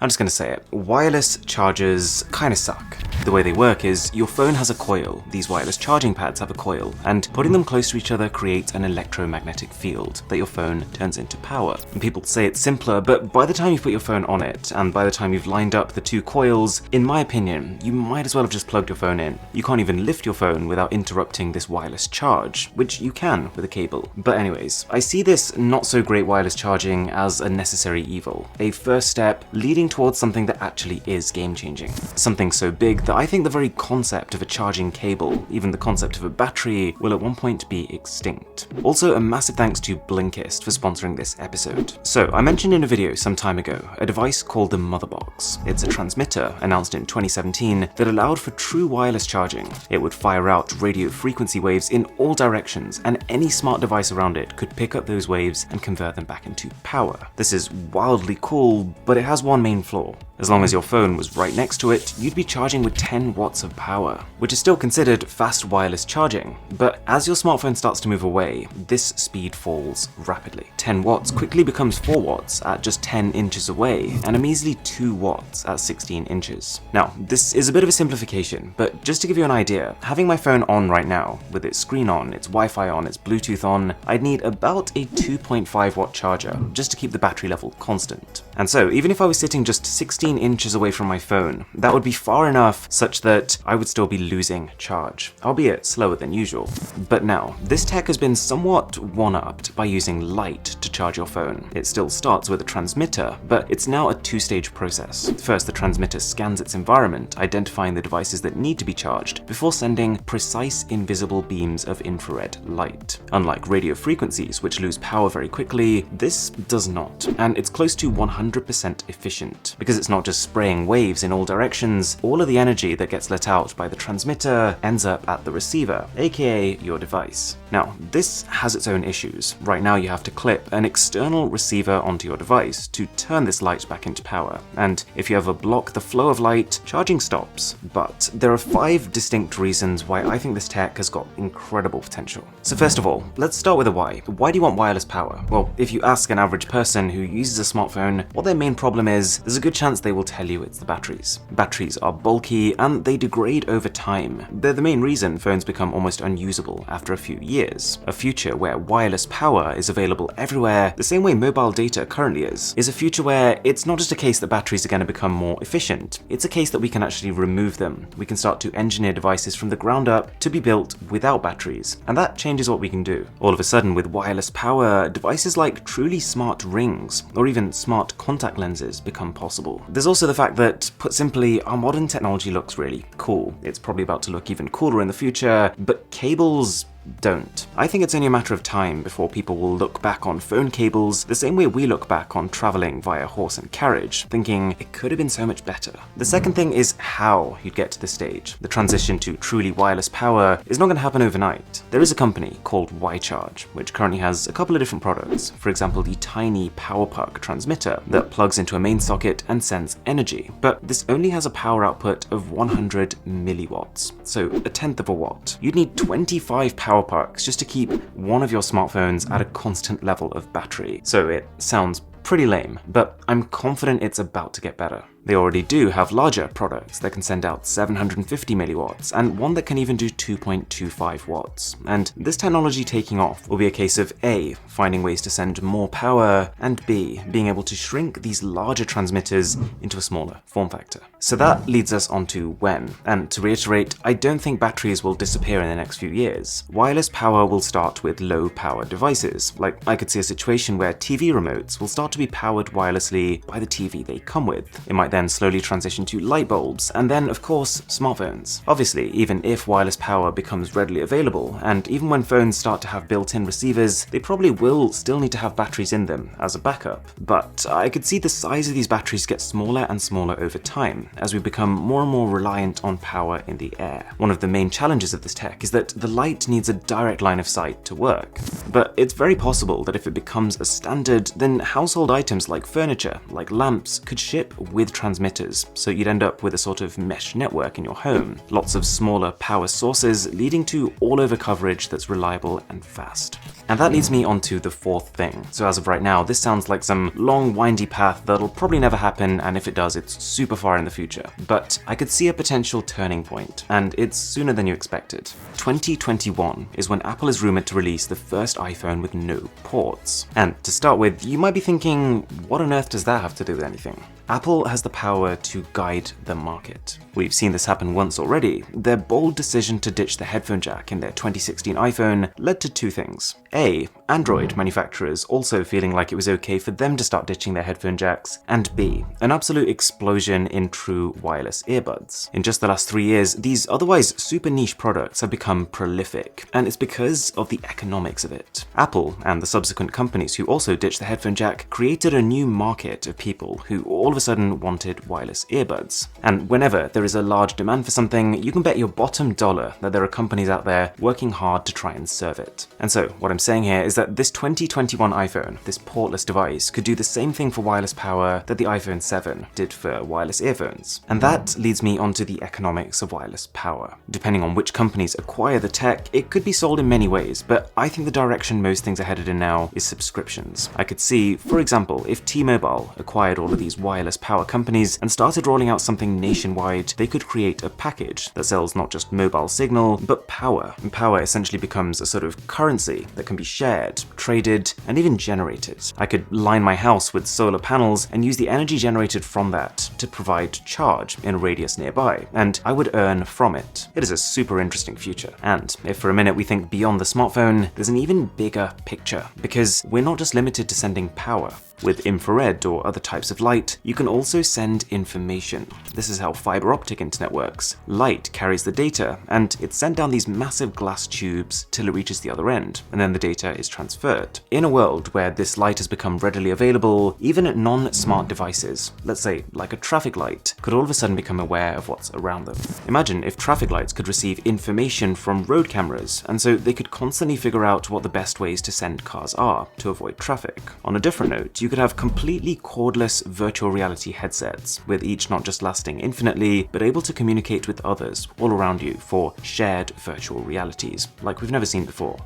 I'm just gonna say it. Wireless chargers kinda suck. The way they work is, your phone has a coil, these wireless charging pads have a coil, and putting them close to each other creates an electromagnetic field that your phone turns into power. And people say it's simpler, but by the time you put your phone on it, and by the time you've lined up the two coils, in my opinion, you might as well have just plugged your phone in. You can't even lift your phone without interrupting this wireless charge, which you can with a cable. But anyways, I see this not so great wireless charging as a necessary evil, a first step leading towards something that actually is game-changing. Something so big that I think the very concept of a charging cable, even the concept of a battery, will at one point be extinct. Also, a massive thanks to Blinkist for sponsoring this episode. So, I mentioned in a video some time ago a device called the Motherbox. It's a transmitter announced in 2017 that allowed for true wireless charging. It would fire out radio frequency waves in all directions, and any smart device around it could pick up those waves and convert them back into power. This is wildly cool, but it has one main flaw. As long as your phone was right next to it, you'd be charging with 10 watts of power, which is still considered fast wireless charging. But as your smartphone starts to move away, this speed falls rapidly. 10 watts quickly becomes 4 watts at just 10 inches away, and a measly 2 watts at 16 inches. Now, this is a bit of a simplification, but just to give you an idea, having my phone on right now, with its screen on, its Wi-Fi on, its Bluetooth on, I'd need about a 2.5 watt charger just to keep the battery level constant. And so, even if I was sitting just 16 inches away from my phone, that would be far enough such that I would still be losing charge, albeit slower than usual. But now, this tech has been somewhat one-upped by using light to charge your phone. It still starts with a transmitter, but it's now a two-stage process. First, the transmitter scans its environment, identifying the devices that need to be charged, before sending precise invisible beams of infrared light. Unlike radio frequencies, which lose power very quickly, this does not, and it's close to 100% efficient. Because it's not just spraying waves in all directions, all of the energy that gets let out by the transmitter ends up at the receiver, aka your device. Now, this has its own issues. Right now you have to clip an external receiver onto your device to turn this light back into power, and if you ever block the flow of light, charging stops. But there are 5 distinct reasons why I think this tech has got incredible potential. So first of all, let's start with a why. Why do you want wireless power? Well, if you ask an average person who uses a smartphone what their main problem is, there's a good chance they will tell you it's the batteries. Batteries are bulky and they degrade over time. They're the main reason phones become almost unusable after a few years. A future where wireless power is available everywhere, the same way mobile data currently is a future where it's not just a case that batteries are going to become more efficient, it's a case that we can actually remove them. We can start to engineer devices from the ground up to be built without batteries, and that changes what we can do. All of a sudden, with wireless power, devices like truly smart rings, or even smart contact lenses become possible. There's also the fact that, put simply, our modern technology looks really cool. It's probably about to look even cooler in the future, but cables don't. I think it's only a matter of time before people will look back on phone cables the same way we look back on traveling via horse and carriage, thinking it could have been so much better. The second thing is how you'd get to this stage. The transition to truly wireless power is not going to happen overnight. There is a company called Y-Charge, which currently has a couple of different products. For example, the tiny power puck transmitter that plugs into a main socket and sends energy. But this only has a power output of 100 milliwatts, so a tenth of a watt. You'd need 25 power pucks just to keep one of your smartphones at a constant level of battery. So it sounds pretty lame, but I'm confident it's about to get better. They already do have larger products that can send out 750 milliwatts, and one that can even do 2.25 watts. And this technology taking off will be a case of A, finding ways to send more power, and B, being able to shrink these larger transmitters into a smaller form factor. So that leads us on to when. And to reiterate, I don't think batteries will disappear in the next few years. Wireless power will start with low power devices. Like, I could see a situation where TV remotes will start to be powered wirelessly by the TV they come with. It might then slowly transition to light bulbs, and then, of course, smartphones. Obviously, even if wireless power becomes readily available, and even when phones start to have built-in receivers, they probably will still need to have batteries in them as a backup. But I could see the size of these batteries get smaller and smaller over time, as we become more and more reliant on power in the air. One of the main challenges of this tech is that the light needs a direct line of sight to work. But it's very possible that if it becomes a standard, then household items like furniture, like lamps, could ship with transmitters, so you'd end up with a sort of mesh network in your home. Lots of smaller power sources leading to all-over coverage that's reliable and fast. And that leads me onto the fourth thing. So as of right now, this sounds like some long, windy path that'll probably never happen, and if it does, it's super far in the future. But I could see a potential turning point, and it's sooner than you expected. 2021 is when Apple is rumored to release the first iPhone with no ports. And to start with, you might be thinking, what on earth does that have to do with anything? Apple has the power to guide the market. We've seen this happen once already. Their bold decision to ditch the headphone jack in their 2016 iPhone led to two things. A, Android manufacturers also feeling like it was okay for them to start ditching their headphone jacks, and B, an absolute explosion in true wireless earbuds. In just the last 3 years, these otherwise super niche products have become prolific, and it's because of the economics of it. Apple and the subsequent companies who also ditched the headphone jack created a new market of people who all of a sudden wanted wireless earbuds. And whenever there is a large demand for something, you can bet your bottom dollar that there are companies out there working hard to try and serve it. And so what I'm saying here is that this 2021 iPhone, this portless device, could do the same thing for wireless power that the iPhone 7 did for wireless earphones. And that leads me onto the economics of wireless power. Depending on which companies acquire the tech, it could be sold in many ways, but I think the direction most things are headed in now is subscriptions. I could see, for example, if T-Mobile acquired all of these wireless power companies and started rolling out something nationwide, they could create a package that sells not just mobile signal, but power. And power essentially becomes a sort of currency that can be shared, traded, and even generated. I could line my house with solar panels and use the energy generated from that to provide charge in a radius nearby, and I would earn from it. It is a super interesting future. And if for a minute we think beyond the smartphone, there's an even bigger picture, because we're not just limited to sending power. With infrared or other types of light, you can also send information. This is how fiber optic internet works. Light carries the data, and it's sent down these massive glass tubes till it reaches the other end, and then the data is transferred. In a world where this light has become readily available, even non-smart devices, let's say like a traffic light, could all of a sudden become aware of what's around them. Imagine if traffic lights could receive information from road cameras, and so they could constantly figure out what the best ways to send cars are to avoid traffic. On a different note, you could have completely cordless virtual reality headsets, with each not just lasting infinitely, but able to communicate with others all around you for shared virtual realities, like we've never seen before.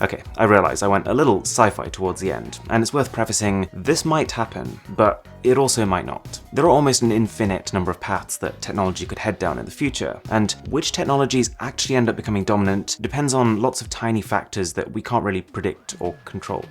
Okay, I realize I went a little sci-fi towards the end, and it's worth prefacing, this might happen, but it also might not. There are almost an infinite number of paths that technology could head down in the future, and which technologies actually end up becoming dominant depends on lots of tiny factors that we can't really predict or control.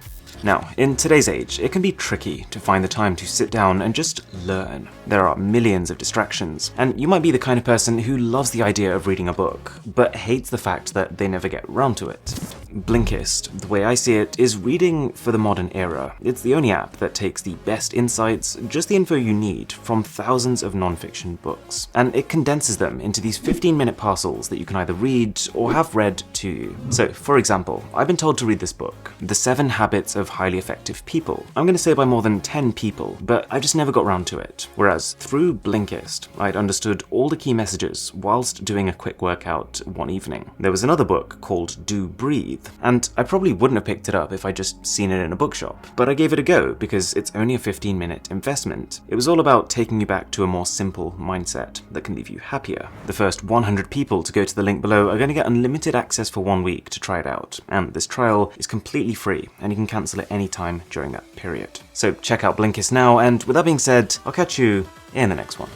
Now, in today's age, it can be tricky to find the time to sit down and just learn. There are millions of distractions, and you might be the kind of person who loves the idea of reading a book, but hates the fact that they never get around to it. Blinkist, the way I see it, is reading for the modern era. It's the only app that takes the best insights, just the info you need, from thousands of non-fiction books, and it condenses them into these 15-minute parcels that you can either read or have read to you. So, for example, I've been told to read this book, The 7 Habits of Highly Effective People. I'm going to say by more than 10 people, but I've just never got round to it. Whereas through Blinkist, I'd understood all the key messages whilst doing a quick workout one evening. There was another book called Do Breathe, and I probably wouldn't have picked it up if I'd just seen it in a bookshop, but I gave it a go because it's only a 15-minute investment. It was all about taking you back to a more simple mindset that can leave you happier. The first 100 people to go to the link below are going to get unlimited access for 1 week to try it out, and this trial is completely free, and you can cancel at any time during that period. So check out Blinkist now, and with that being said, I'll catch you in the next one.